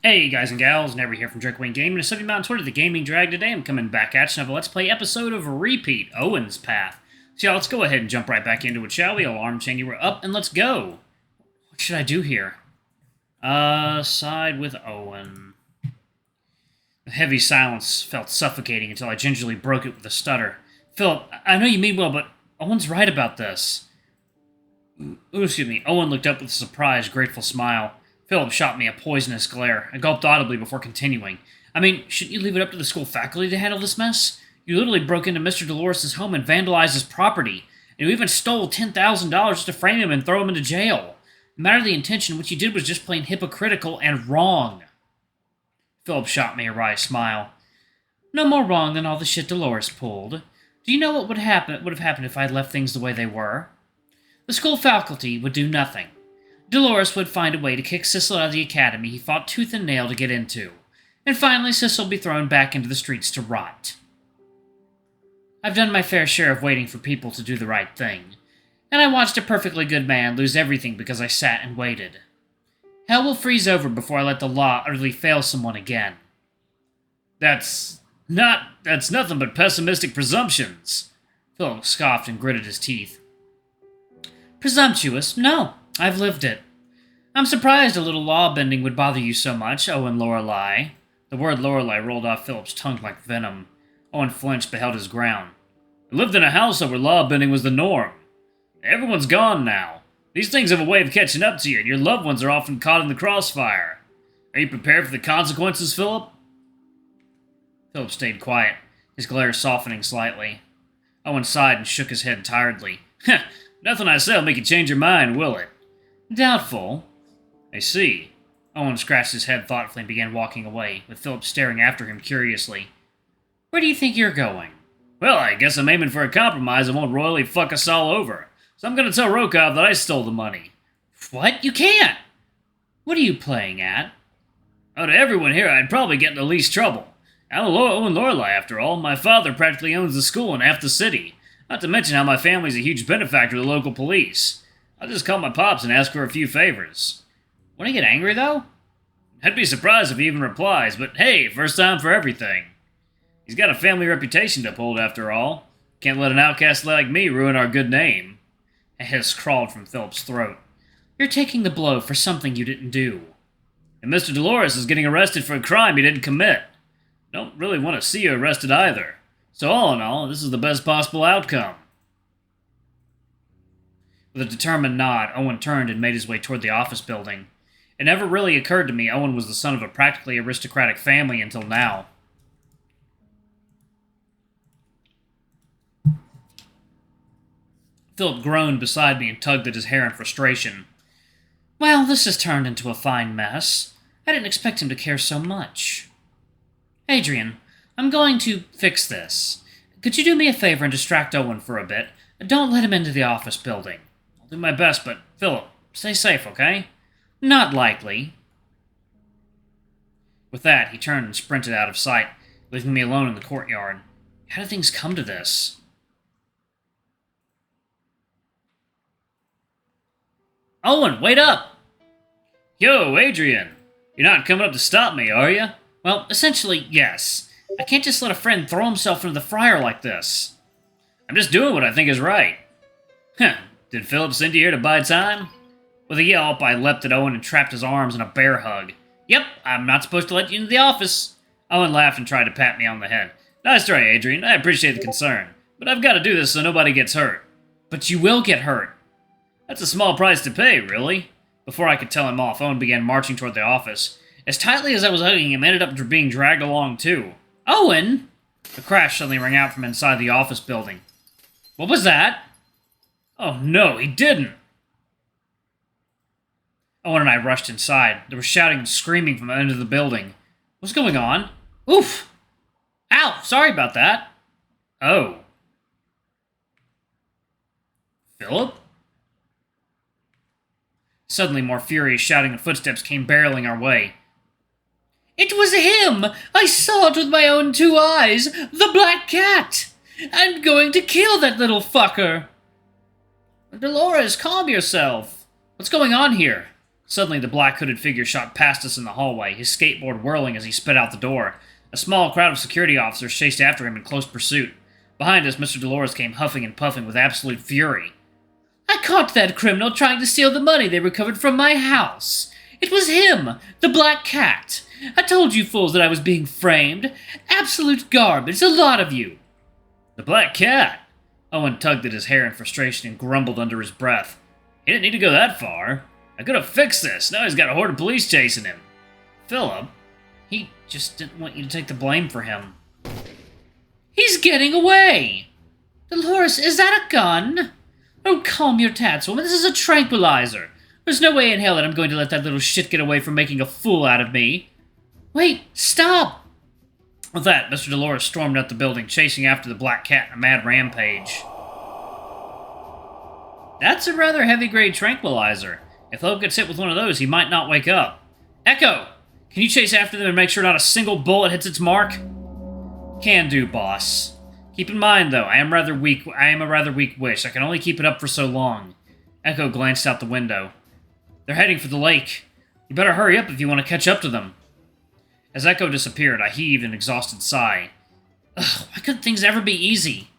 Hey guys and gals, Never here from Drakewing Gaming. It's something about Twitter, the Gaming Drag. Today I'm coming back at you with a Let's Play episode of Repeat, Owen's Path. So yeah, let's go ahead and jump right back into it, shall we? Alarm chain, you were up, and let's go. What should I do here? Side with Owen. The heavy silence felt suffocating until I gingerly broke it with a stutter. Philip, I know you mean well, but Owen's right about this. Excuse me. Owen looked up with a surprised, grateful smile. Philip shot me a poisonous glare. I gulped audibly before continuing. I mean, shouldn't you leave it up to the school faculty to handle this mess? You literally broke into Mr. Dolores' home and vandalized his property. And you even stole $10,000 to frame him and throw him into jail. No matter the intention, what you did was just plain hypocritical and wrong. Philip shot me a wry smile. No more wrong than all the shit Dolores pulled. Do you know what would have happened if I had left things the way they were? The school faculty would do nothing. Dolores would find a way to kick Sissel out of the academy he fought tooth and nail to get into. And finally, Sissel would be thrown back into the streets to rot. I've done my fair share of waiting for people to do the right thing. And I watched a perfectly good man lose everything because I sat and waited. Hell will freeze over before I let the law utterly fail someone again. That's nothing but pessimistic presumptions. Philip scoffed and gritted his teeth. Presumptuous? No. I've lived it. I'm surprised a little law-bending would bother you so much, Owen Lorelei. The word Lorelei rolled off Philip's tongue like venom. Owen flinched but held his ground. I lived in a house where law-bending was the norm. Everyone's gone now. These things have a way of catching up to you, and your loved ones are often caught in the crossfire. Are you prepared for the consequences, Philip? Philip stayed quiet, his glare softening slightly. Owen sighed and shook his head tiredly. Nothing I say will make you change your mind, will it? Doubtful. I see. Owen scratched his head thoughtfully and began walking away, with Philip staring after him curiously. Where do you think you're going? Well, I guess I'm aiming for a compromise that won't royally fuck us all over. So I'm going to tell Rokov that I stole the money. What? You can't! What are you playing at? Oh, to everyone here, I'd probably get in the least trouble. I'm Owen Lorelei, after all. My father practically owns the school and half the city. Not to mention how my family's a huge benefactor to the local police. I'll just call my pops and ask for a few favors. Won't he get angry, though? I'd be surprised if he even replies, but hey, first time for everything. He's got a family reputation to uphold, after all. Can't let an outcast like me ruin our good name. A hiss crawled from Philip's throat. You're taking the blow for something you didn't do. And Mr. Dolores is getting arrested for a crime he didn't commit. Don't really want to see you arrested either. So all in all, this is the best possible outcome. With a determined nod, Owen turned and made his way toward the office building. It never really occurred to me Owen was the son of a practically aristocratic family until now. Philip groaned beside me and tugged at his hair in frustration. Well, this has turned into a fine mess. I didn't expect him to care so much. Adrian, I'm going to fix this. Could you do me a favor and distract Owen for a bit? Don't let him into the office building. I'll do my best, but Philip, stay safe, okay? Not likely. With that, he turned and sprinted out of sight, leaving me alone in the courtyard. How did things come to this? Owen, wait up! Yo, Adrian! You're not coming up to stop me, are you? Well, essentially, yes. I can't just let a friend throw himself into the fryer like this. I'm just doing what I think is right. Huh. Did Philip send you here to buy time? With a yelp, I leapt at Owen and trapped his arms in a bear hug. Yep, I'm not supposed to let you into the office. Owen laughed and tried to pat me on the head. Nice try, Adrian. I appreciate the concern. But I've got to do this so nobody gets hurt. But you will get hurt. That's a small price to pay, really. Before I could tell him off, Owen began marching toward the office. As tightly as I was hugging him, ended up being dragged along, too. Owen! A crash suddenly rang out from inside the office building. What was that? Oh no, he didn't! Owen and I rushed inside. There was shouting and screaming from the end of the building. What's going on? Oof! Ow! Sorry about that. Oh. Philip? Suddenly, more furious shouting and footsteps came barreling our way. It was him! I saw it with my own 2 eyes! The black cat! I'm going to kill that little fucker! Dolores, calm yourself. What's going on here? Suddenly, the black hooded figure shot past us in the hallway, his skateboard whirling as he sped out the door. A small crowd of security officers chased after him in close pursuit. Behind us, Mr. Dolores came huffing and puffing with absolute fury. I caught that criminal trying to steal the money they recovered from my house. It was him, the Black Cat. I told you fools that I was being framed. Absolute garbage, a lot of you. The Black Cat? Owen tugged at his hair in frustration and grumbled under his breath. He didn't need to go that far. I could have fixed this. Now he's got a horde of police chasing him. Philip, he just didn't want you to take the blame for him. He's getting away! Dolores, is that a gun? Oh, calm your tats, woman. This is a tranquilizer. There's no way in hell that I'm going to let that little shit get away from making a fool out of me. Wait, stop! With that, Mr. Dolores stormed out the building, chasing after the Black Cat in a mad rampage. That's a rather heavy-grade tranquilizer. If Philip gets hit with one of those, he might not wake up. Echo! Can you chase after them and make sure not a single bullet hits its mark? Can do, boss. Keep in mind, though, I am a rather weak wish. I can only keep it up for so long. Echo glanced out the window. They're heading for the lake. You better hurry up if you want to catch up to them. As Echo disappeared, I heaved an exhausted sigh. Ugh, why couldn't things ever be easy?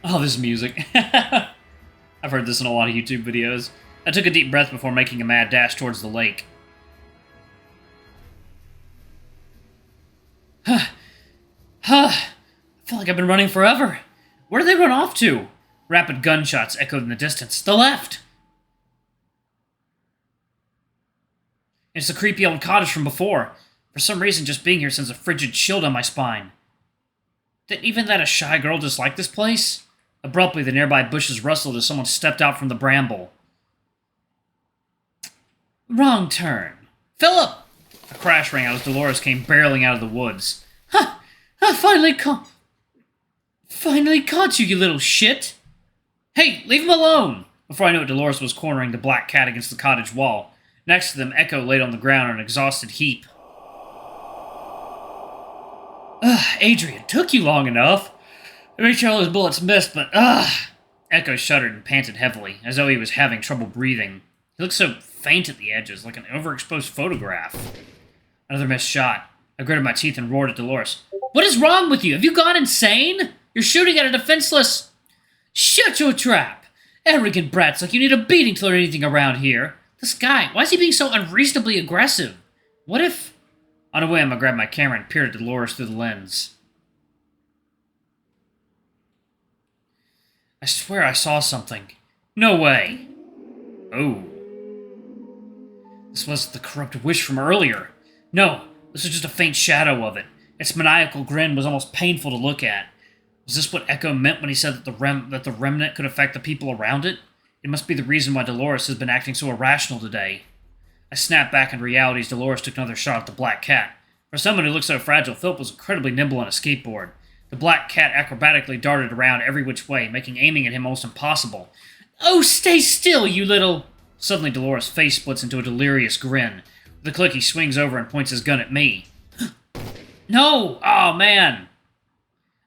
Oh, this music. I've heard this in a lot of YouTube videos. I took a deep breath before making a mad dash towards the lake. I feel like I've been running forever. Where did they run off to? Rapid gunshots echoed in the distance. The left! It's the creepy old cottage from before. For some reason, just being here sends a frigid chill down my spine. Didn't even that a shy girl dislike this place? Abruptly, the nearby bushes rustled as someone stepped out from the bramble. Wrong turn. Philip! A crash rang out as Dolores came barreling out of the woods. Ha! I finally caught you, you little shit! Hey, leave him alone! Before I knew it, Dolores was cornering the Black Cat against the cottage wall. Next to them, Echo laid on the ground in an exhausted heap. Adrian, took you long enough. I made sure all his bullets missed, but Echo shuddered and panted heavily, as though he was having trouble breathing. He looked so faint at the edges, like an overexposed photograph. Another missed shot. I gritted my teeth and roared at Dolores. What is wrong with you? Have you gone insane? You're shooting at a defenseless... Shut your trap! Arrogant brats like you need a beating to learn anything around here. This guy, why is he being so unreasonably aggressive? What if... On a whim, I grabbed my camera and peered at Dolores through the lens. I swear I saw something. No way. Oh. This wasn't the corrupt wish from earlier. No, this was just a faint shadow of it. Its maniacal grin was almost painful to look at. Was this what Echo meant when he said that the remnant could affect the people around it? It must be the reason why Dolores has been acting so irrational today. I snapped back into reality as Dolores took another shot at the Black Cat. For someone who looked so fragile, Philip was incredibly nimble on a skateboard. The Black Cat acrobatically darted around every which way, making aiming at him almost impossible. Oh, stay still, you little... Suddenly, Dolores' face splits into a delirious grin. With a click, he swings over and points his gun at me. No! Oh, man!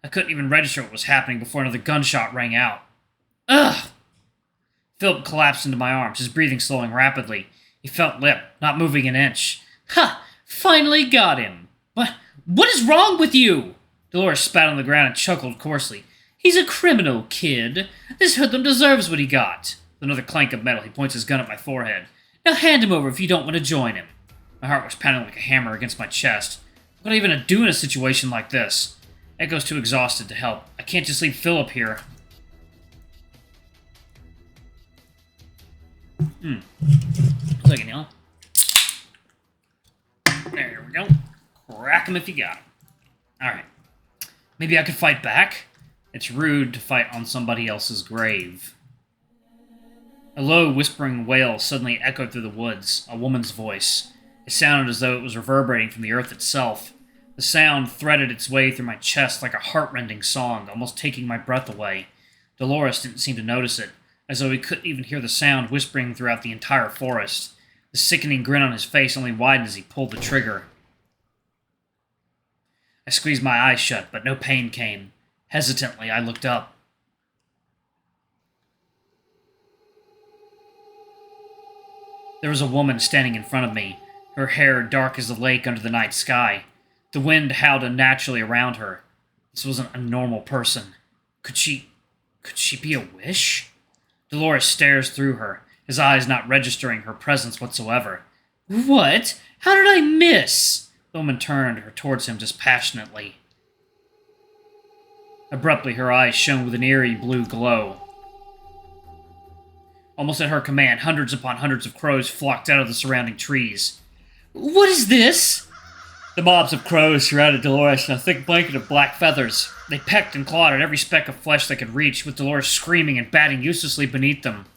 I couldn't even register what was happening before another gunshot rang out. Ugh! Philip collapsed into my arms, his breathing slowing rapidly. He felt limp, not moving an inch. Ha! Finally got him! What is wrong with you? Dolores spat on the ground and chuckled coarsely. He's a criminal, kid. This hoodlum deserves what he got. With another clank of metal, he points his gun at my forehead. Now hand him over if you don't want to join him. My heart was pounding like a hammer against my chest. What am I even do in a situation like this? Echo's too exhausted to help. I can't just leave Philip here. Look at you. There we go. Crack him if you got him. Alright. Maybe I could fight back? It's rude to fight on somebody else's grave. A low, whispering wail suddenly echoed through the woods, a woman's voice. It sounded as though it was reverberating from the earth itself. The sound threaded its way through my chest like a heart-rending song, almost taking my breath away. Dolores didn't seem to notice it, as though he couldn't even hear the sound whispering throughout the entire forest. The sickening grin on his face only widened as he pulled the trigger. I squeezed my eyes shut, but no pain came. Hesitantly, I looked up. There was a woman standing in front of me, her hair dark as the lake under the night sky. The wind howled unnaturally around her. This wasn't a normal person. Could she be a wish? Dolores stares through her, his eyes not registering her presence whatsoever. What? How did I miss? The woman turned her towards him dispassionately. Abruptly, her eyes shone with an eerie blue glow. Almost at her command, hundreds upon hundreds of crows flocked out of the surrounding trees. What is this? The mobs of crows surrounded Dolores in a thick blanket of black feathers. They pecked and clawed at every speck of flesh they could reach, with Dolores screaming and batting uselessly beneath them.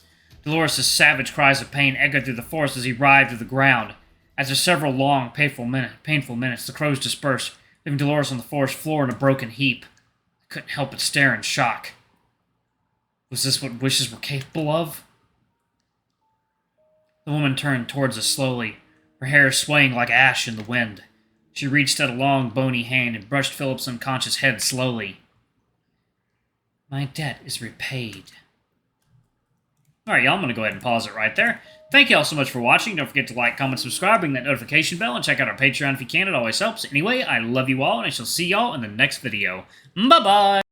Dolores' savage cries of pain echoed through the forest as he writhed to the ground. After several long, painful minutes, the crows dispersed, leaving Dolores on the forest floor in a broken heap. I couldn't help but stare in shock. Was this what wishes were capable of? The woman turned towards us slowly, her hair swaying like ash in the wind. She reached out a long, bony hand and brushed Philip's unconscious head slowly. My debt is repaid. Alright, y'all, I'm going to go ahead and pause it right there. Thank you all so much for watching. Don't forget to like, comment, subscribe, ring that notification bell, and check out our Patreon if you can. It always helps. Anyway, I love you all, and I shall see y'all in the next video. Bye-bye!